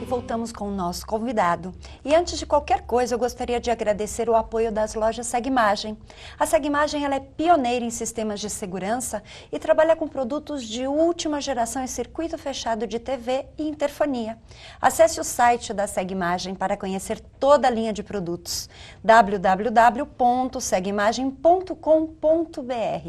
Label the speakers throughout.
Speaker 1: voltamos com o nosso convidado. E antes de qualquer coisa, eu gostaria de agradecer o apoio das lojas Segmagem. A Segmagem ela é pioneira em sistemas de segurança e trabalha com produtos de última geração em circuito fechado de TV e interfonia. Acesse o site da Segmagem para conhecer toda a linha de produtos, www.segmagem.com.br.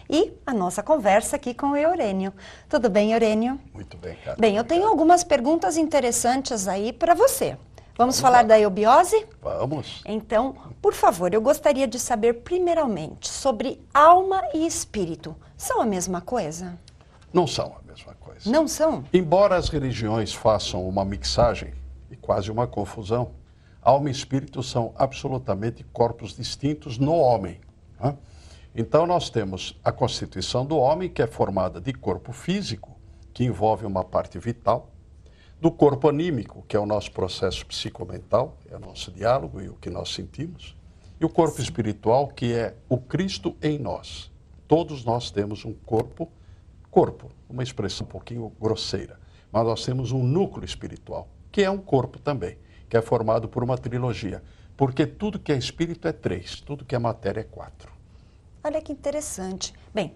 Speaker 1: E a nossa conversa aqui com o Eurênio. Tudo bem, Eurênio?
Speaker 2: Muito bem, cara.
Speaker 1: Bem, eu tenho algumas perguntas interessantes aí para você. Vamos falar da eubiose?
Speaker 2: Vamos.
Speaker 1: Então, por favor, eu gostaria de saber primeiramente sobre alma e espírito. São a mesma coisa?
Speaker 2: Não são a mesma coisa.
Speaker 1: Não são?
Speaker 2: Embora as religiões façam uma mixagem e quase uma confusão, alma e espírito são absolutamente corpos distintos no homem, né? Então nós temos a constituição do homem, que é formada de corpo físico, que envolve uma parte vital, do corpo anímico, que é o nosso processo psicomental, é o nosso diálogo e o que nós sentimos, e o corpo espiritual, que é o Cristo em nós. Todos nós temos um corpo, uma expressão um pouquinho grosseira, mas nós temos um núcleo espiritual, que é um corpo também, que é formado por uma trilogia, porque tudo que é espírito é 3, tudo que é matéria é 4.
Speaker 1: Olha que interessante. Bem,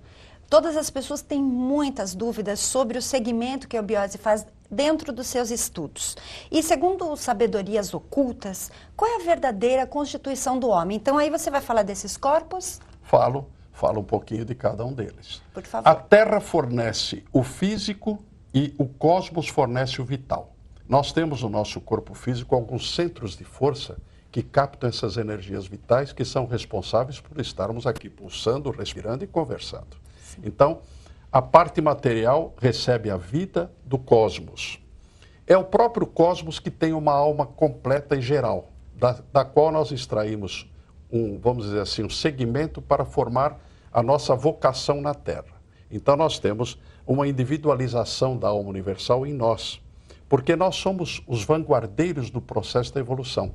Speaker 1: todas as pessoas têm muitas dúvidas sobre o segmento que a eubiose faz dentro dos seus estudos. E segundo sabedorias ocultas, qual é a verdadeira constituição do homem? Então aí você vai falar desses corpos?
Speaker 2: Falo um pouquinho de cada um deles.
Speaker 1: Por favor.
Speaker 2: A Terra fornece o físico e o cosmos fornece o vital. Nós temos no nosso corpo físico alguns centros de força que captam essas energias vitais que são responsáveis por estarmos aqui pulsando, respirando e conversando. Sim. Então, a parte material recebe a vida do cosmos. É o próprio cosmos que tem uma alma completa e geral, da qual nós extraímos vamos dizer assim, um segmento para formar a nossa vocação na Terra. Então nós temos uma individualização da alma universal em nós, porque nós somos os vanguardeiros do processo da evolução.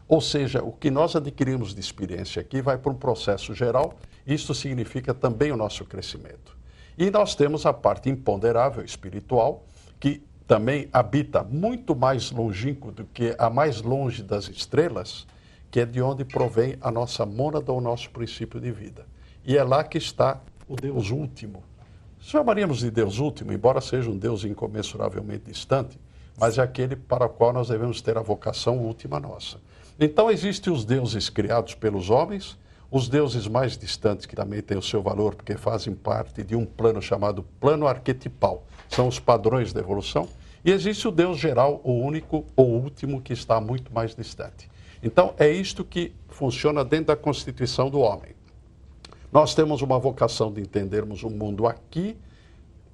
Speaker 2: Ou seja, o que nós adquirimos de experiência aqui vai para um processo geral, e isso significa também o nosso crescimento. E nós temos a parte imponderável espiritual, que também habita muito mais longínquo do que a mais longe das estrelas, que é de onde provém a nossa mônada, o nosso princípio de vida. E é lá que está o Deus último. Chamaríamos de Deus último, embora seja um Deus incomensuravelmente distante, mas é aquele para o qual nós devemos ter a vocação última nossa. Então existem os deuses criados pelos homens, os deuses mais distantes, que também têm o seu valor, porque fazem parte de um plano chamado plano arquetipal. São os padrões da evolução. E existe o Deus geral, o único, o último, que está muito mais distante. Então é isto que funciona dentro da constituição do homem. Nós temos uma vocação de entendermos o mundo aqui,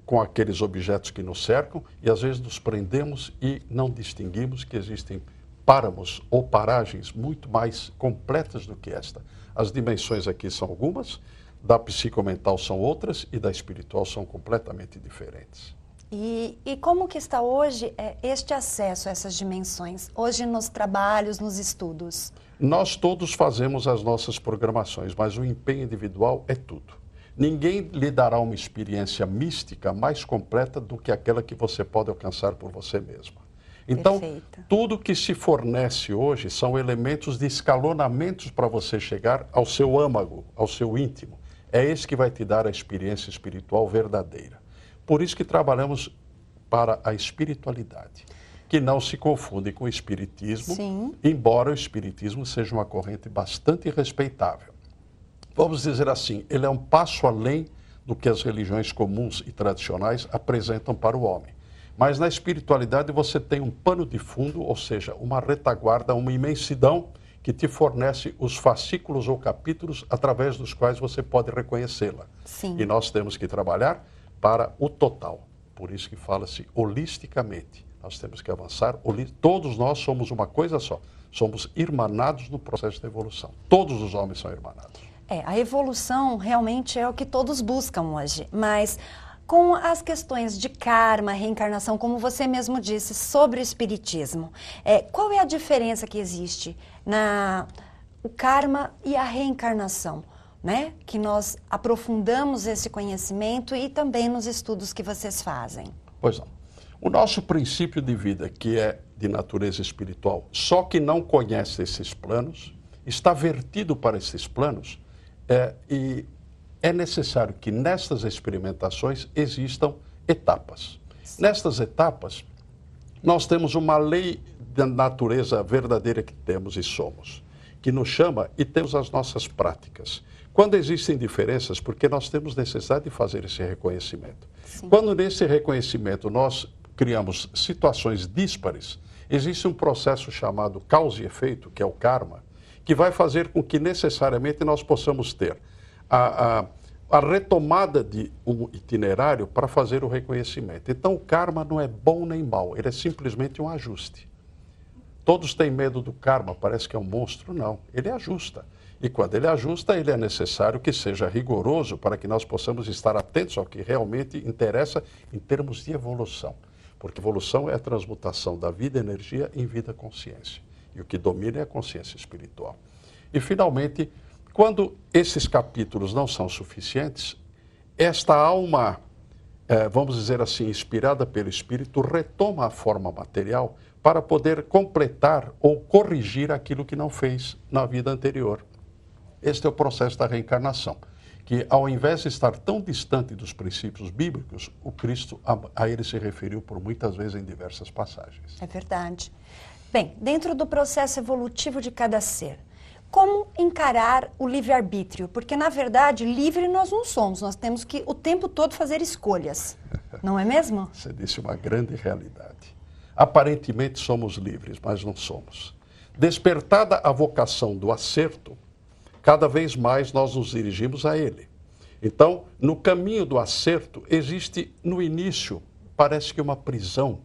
Speaker 2: com aqueles objetos que nos cercam, e às vezes nos prendemos e não distinguimos que existem páramos ou paragens muito mais completas do que esta. As dimensões aqui são algumas, da psicomental são outras e da espiritual são completamente diferentes.
Speaker 1: E como que está hoje este acesso a essas dimensões? Hoje nos trabalhos, nos estudos?
Speaker 2: Nós todos fazemos as nossas programações, mas o empenho individual é tudo. Ninguém lhe dará uma experiência mística mais completa do que aquela que você pode alcançar por você mesma. Então,
Speaker 1: Perfeito.
Speaker 2: Tudo que se fornece hoje são elementos de escalonamentos para você chegar ao seu âmago, ao seu íntimo. É esse que vai te dar a experiência espiritual verdadeira. Por isso que trabalhamos para a espiritualidade, que não se confunde com o espiritismo,
Speaker 1: Sim.
Speaker 2: embora o espiritismo seja uma corrente bastante respeitável. Vamos dizer assim, ele é um passo além do que as religiões comuns e tradicionais apresentam para o homem. Mas na espiritualidade você tem um pano de fundo, ou seja, uma retaguarda, uma imensidão que te fornece os fascículos ou capítulos através dos quais você pode reconhecê-la.
Speaker 1: Sim.
Speaker 2: E nós temos que trabalhar para o total. Por isso que fala-se holisticamente. Nós temos que avançar. Todos nós somos uma coisa só. Somos irmanados no processo de evolução. Todos os homens são irmanados.
Speaker 1: A evolução realmente é o que todos buscam hoje, mas com as questões de karma, reencarnação, como você mesmo disse, sobre o espiritismo, qual é a diferença que existe o karma e a reencarnação, né? Que nós aprofundamos esse conhecimento e também nos estudos que vocês fazem.
Speaker 2: Pois não. O nosso princípio de vida, que é de natureza espiritual, só que não conhece esses planos, está vertido para esses planos, e é necessário que nestas experimentações existam etapas. Nestas etapas, nós temos uma lei da natureza verdadeira que temos e somos, que nos chama e temos as nossas práticas. Quando existem diferenças, porque nós temos necessidade de fazer esse reconhecimento.
Speaker 1: Sim.
Speaker 2: Quando nesse reconhecimento nós criamos situações díspares, existe um processo chamado causa e efeito, que é o karma, que vai fazer com que necessariamente nós possamos ter a retomada de um itinerário para fazer o reconhecimento. Então o karma não é bom nem mal, ele é simplesmente um ajuste. Todos têm medo do karma, parece que é um monstro. Não, ele ajusta. E quando ele ajusta, ele é necessário que seja rigoroso para que nós possamos estar atentos ao que realmente interessa em termos de evolução. Porque evolução é a transmutação da vida energia em vida consciência. E o que domina é a consciência espiritual. E, finalmente, quando esses capítulos não são suficientes, esta alma, vamos dizer assim, inspirada pelo Espírito, retoma a forma material para poder completar ou corrigir aquilo que não fez na vida anterior. Este é o processo da reencarnação, que ao invés de estar tão distante dos princípios bíblicos, o Cristo a ele se referiu por muitas vezes em diversas passagens.
Speaker 1: É verdade. Bem, dentro do processo evolutivo de cada ser, como encarar o livre-arbítrio? Porque, na verdade, livre nós não somos, nós temos que o tempo todo fazer escolhas, não é mesmo?
Speaker 2: Você disse uma grande realidade. Aparentemente somos livres, mas não somos. Despertada a vocação do acerto, cada vez mais nós nos dirigimos a ele. Então, no caminho do acerto, existe no início, parece que uma prisão,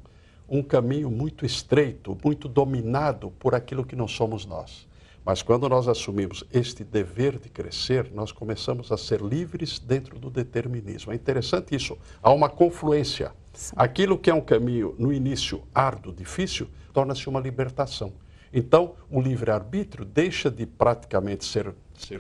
Speaker 2: um caminho muito estreito, muito dominado por aquilo que não somos nós. Mas quando nós assumimos este dever de crescer, nós começamos a ser livres dentro do determinismo. É interessante isso, há uma confluência. Sim. Aquilo que é um caminho, no início, árduo, difícil, torna-se uma libertação. Então, o livre-arbítrio deixa de praticamente ser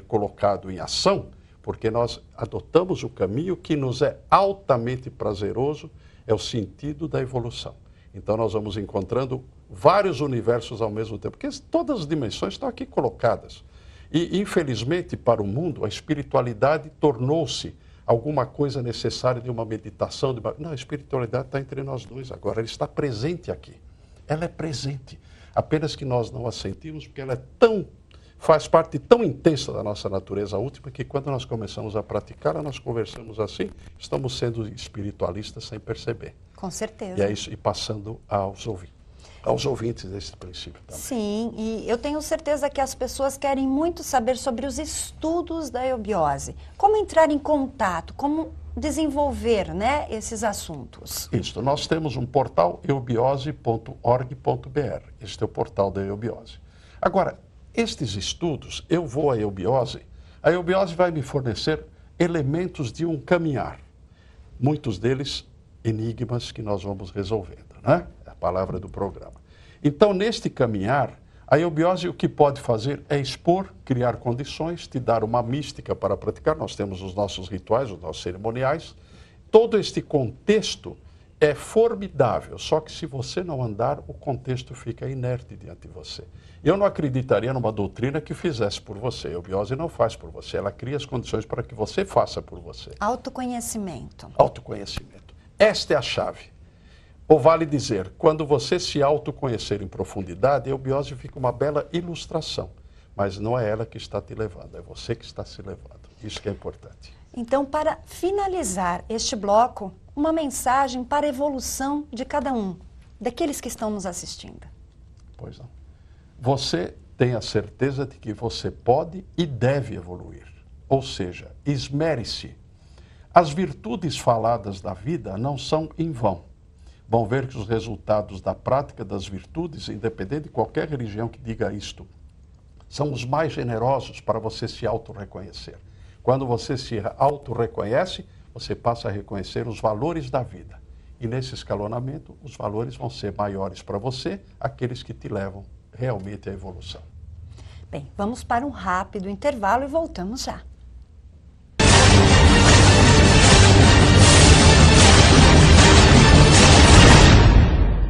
Speaker 2: colocado em ação, porque nós adotamos o caminho que nos é altamente prazeroso, é o sentido da evolução. Então, nós vamos encontrando vários universos ao mesmo tempo, porque todas as dimensões estão aqui colocadas. E, infelizmente, para o mundo, a espiritualidade tornou-se alguma coisa necessária de uma meditação. Não, a espiritualidade está entre nós dois agora, ela está presente aqui. Ela é presente, apenas que nós não a sentimos, porque ela faz parte tão intensa da nossa natureza última, que quando nós começamos a praticá-la, nós conversamos assim, estamos sendo espiritualistas sem perceber.
Speaker 1: Com certeza.
Speaker 2: E é isso, e passando aos ouvintes desse princípio também.
Speaker 1: Sim, e eu tenho certeza que as pessoas querem muito saber sobre os estudos da eubiose. Como entrar em contato, como desenvolver, né, esses assuntos.
Speaker 2: Isso, nós temos um portal eubiose.org.br. Este é o portal da eubiose. Agora, estes estudos, eu vou à eubiose, a eubiose vai me fornecer elementos de um caminhar. Muitos deles enigmas que nós vamos resolvendo, né? É a palavra do programa. Então, neste caminhar, a eubiose o que pode fazer é expor, criar condições, te dar uma mística para praticar. Nós temos os nossos rituais, os nossos cerimoniais. Todo este contexto é formidável, só que se você não andar, o contexto fica inerte diante de você. Eu não acreditaria numa doutrina que fizesse por você. A eubiose não faz por você, ela cria as condições para que você faça por você.
Speaker 1: Autoconhecimento.
Speaker 2: Autoconhecimento. Esta é a chave. Ou vale dizer, quando você se autoconhecer em profundidade, a eubiose fica uma bela ilustração. Mas não é ela que está te levando, é você que está se levando. Isso que é importante.
Speaker 1: Então, para finalizar este bloco, uma mensagem para a evolução de cada um, daqueles que estão nos assistindo.
Speaker 2: Pois não. Você tem a certeza de que você pode e deve evoluir. Ou seja, esmere-se. As virtudes faladas da vida não são em vão. Vão ver que os resultados da prática das virtudes, independente de qualquer religião que diga isto, são os mais generosos para você se auto-reconhecer. Quando você se auto-reconhece, você passa a reconhecer os valores da vida. E nesse escalonamento, os valores vão ser maiores para você, aqueles que te levam realmente à evolução.
Speaker 1: Bem, vamos para um rápido intervalo e voltamos já.